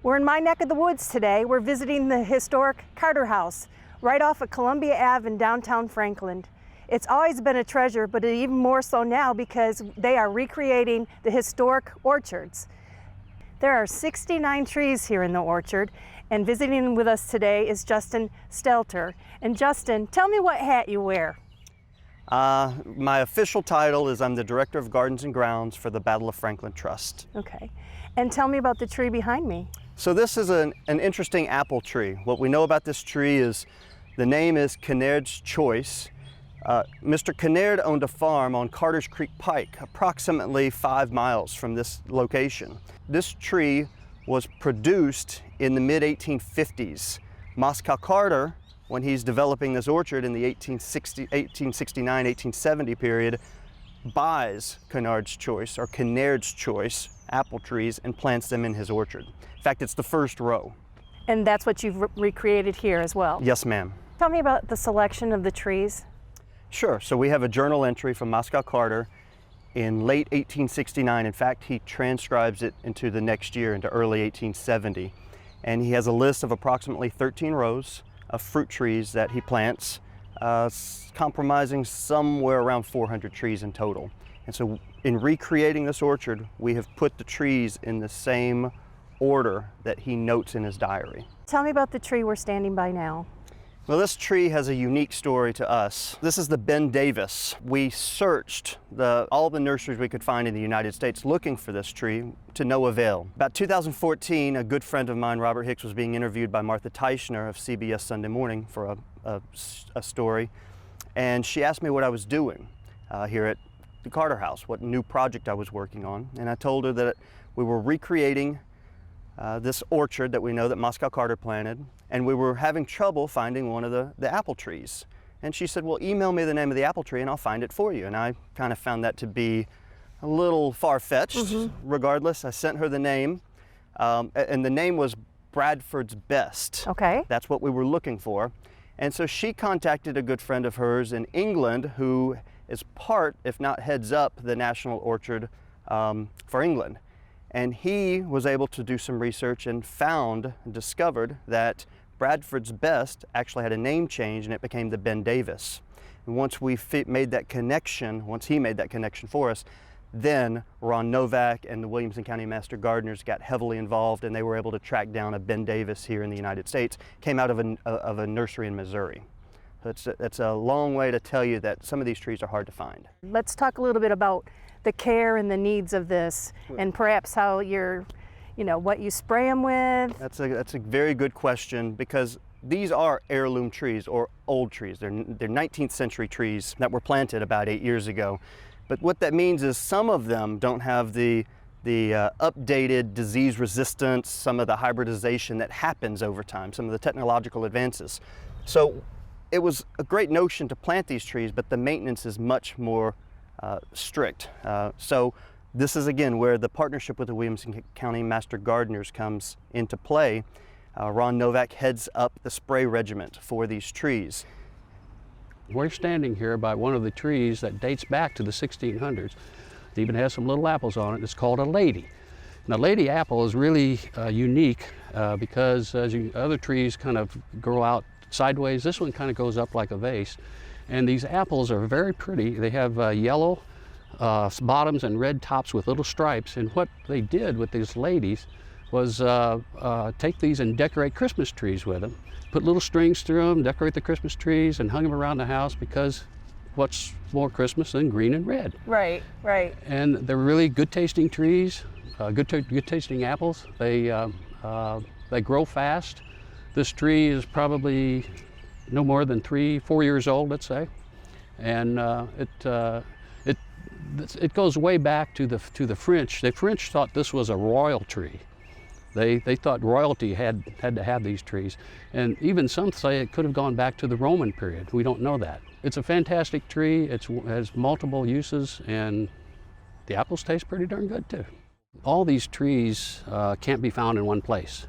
We're in my neck of the woods today. We're visiting the historic Carter House, right off of Columbia Ave in downtown Franklin. It's always been a treasure, but even more so now because they are recreating the historic orchards. There are 69 trees here in the orchard, and visiting with us today is Justin Stelter. And Justin, tell me what hat you wear. My official title is I'm the Director of Gardens and Grounds for the Battle of Franklin Trust. Okay, and tell me about the tree behind me. So this is an interesting apple tree. What we know about this tree is the name is Kinnairds Choice. Mr. Kinnaird owned a farm on Carters Creek Pike, approximately 5 miles from this location. This tree was produced in the mid-1850s. Moscow Carter, when he's developing this orchard in the 1869, 1870 period, buys Kinnairds Choice apple trees and plants them in his orchard. In fact, it's the first row. And that's what you've recreated here as well? Yes, ma'am. Tell me about the selection of the trees. Sure. So we have a journal entry from Moscow Carter in late 1869. In fact, he transcribes it into the next year, into early 1870. And he has a list of approximately 13 rows of fruit trees that he plants, comprising somewhere around 400 trees in total. And so in recreating this orchard, we have put the trees in the same order that he notes in his diary. Tell me about the tree we're standing by now. Well, this tree has a unique story to us. This is the Ben Davis. We searched all the nurseries we could find in the United States looking for this tree to no avail. About 2014, a good friend of mine, Robert Hicks, was being interviewed by Martha Teichner of CBS Sunday Morning for a story, and she asked me what I was doing here at the Carter House, what new project I was working on, and I told her that we were recreating this orchard that we know that Moscow Carter planted, and we were having trouble finding one of the apple trees. And she said, well, email me the name of the apple tree and I'll find it for you. And I kind of found that to be a little far-fetched. Mm-hmm. Regardless, I sent her the name, and the name was Bradford's Best. Okay. That's what we were looking for. And so she contacted a good friend of hers in England who is part, if not heads up, the National Orchard for England. And he was able to do some research and discovered that Bradford's Best actually had a name change and it became the Ben Davis. And once we made that connection, once he made that connection for us, then Ron Novak and the Williamson County Master Gardeners got heavily involved and they were able to track down a Ben Davis here in the United States. Came out of a nursery in Missouri. So it's a long way to tell you that some of these trees are hard to find. Let's talk a little bit about the care and the needs of this, and perhaps how what you spray them with. That's a very good question, because these are heirloom trees or old trees. They're 19th century trees that were planted about 8 years ago. But what that means is some of them don't have the updated disease resistance, some of the hybridization that happens over time, some of the technological advances. So it was a great notion to plant these trees, but the maintenance is much more strict. So this is again where the partnership with the Williamson County Master Gardeners comes into play. Ron Novak heads up the spray regiment for these trees. We're standing here by one of the trees that dates back to the 1600s. It even has some little apples on it. It's called a lady. Now, lady apple is really unique because as other trees kind of grow out sideways, this one kind of goes up like a vase. And these apples are very pretty. They have yellow bottoms and red tops with little stripes. And what they did with these ladies was take these and decorate Christmas trees with them. Put little strings through them, decorate the Christmas trees, and hung them around the house, because what's more Christmas than green and red? Right, right. And they're really good tasting trees, good tasting apples. They grow fast. This tree is probably no more than 3-4 years old, let's say, and it goes way back to the French. The French thought this was a royal tree. They thought royalty had to have these trees, and even some say it could have gone back to the Roman period. We don't know that. It's a fantastic tree. It has multiple uses, and the apples taste pretty darn good too. All these trees can't be found in one place.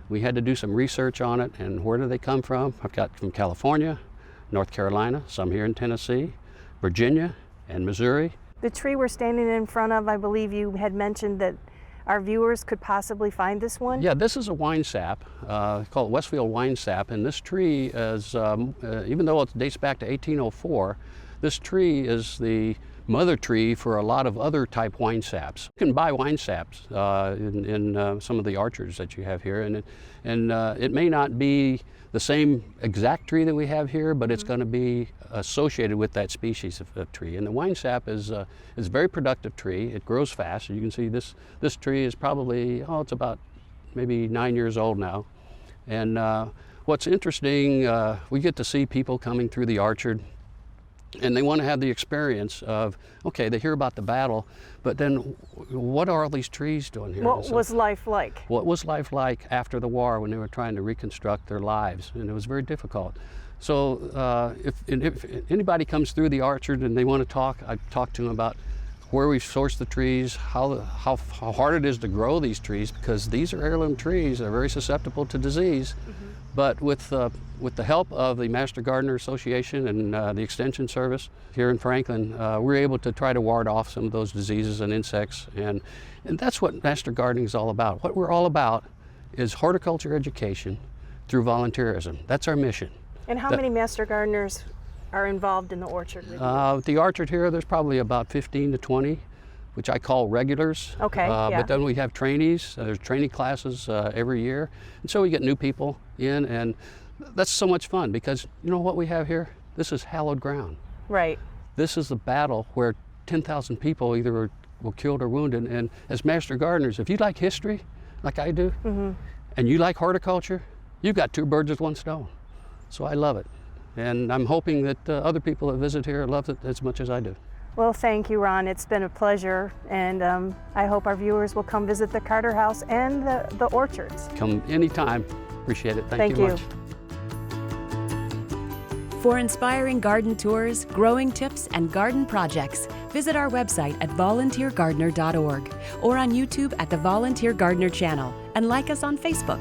We had to do some research on it, and where do they come from? I've got from California, North Carolina, some here in Tennessee, Virginia, and Missouri. The tree we're standing in front of, I believe you had mentioned that our viewers could possibly find this one? Yeah, this is a wine sap, called Westfield wine sap, and this tree is, even though it dates back to 1804, this tree is the mother tree for a lot of other type wine saps. You can buy wine saps in some of the orchards that you have here, and it may not be the same exact tree that we have here, but it's going to be associated with that species of tree. And the wine sap is a very productive tree. It grows fast. You can see this tree is probably, it's about maybe 9 years old now. And what's interesting, we get to see people coming through the orchard, and they want to have the experience of, okay, they hear about the battle, but then what are all these trees doing here? What was life like? What was life like after the war when they were trying to reconstruct their lives? And it was very difficult. So if anybody comes through the orchard and they want to talk, I talk to them about where we source the trees, how hard it is to grow these trees, because these are heirloom trees. They're very susceptible to disease. But with the help of the Master Gardener Association and the Extension Service here in Franklin, we're able to try to ward off some of those diseases and insects. And that's what Master Gardening is all about. What we're all about is horticulture education through volunteerism. That's our mission. And how many Master Gardeners are involved in the orchard with you? The orchard here, there's probably about 15 to 20, which I call regulars. Okay, yeah. But then we have trainees. There's training classes every year. And so we get new people in, and that's so much fun because you know what we have here? This is hallowed ground. Right. This is the battle where 10,000 people either were killed or wounded. And as Master Gardeners, if you like history, like I do, and you like horticulture, you've got two birds with one stone. So I love it. And I'm hoping that other people that visit here love it as much as I do. Well, thank you, Ron. It's been a pleasure, and I hope our viewers will come visit the Carter House and the orchards. Come anytime. Appreciate it. Thank you much. For inspiring garden tours, growing tips, and garden projects, visit our website at volunteergardener.org or on YouTube at the Volunteer Gardener channel, and like us on Facebook.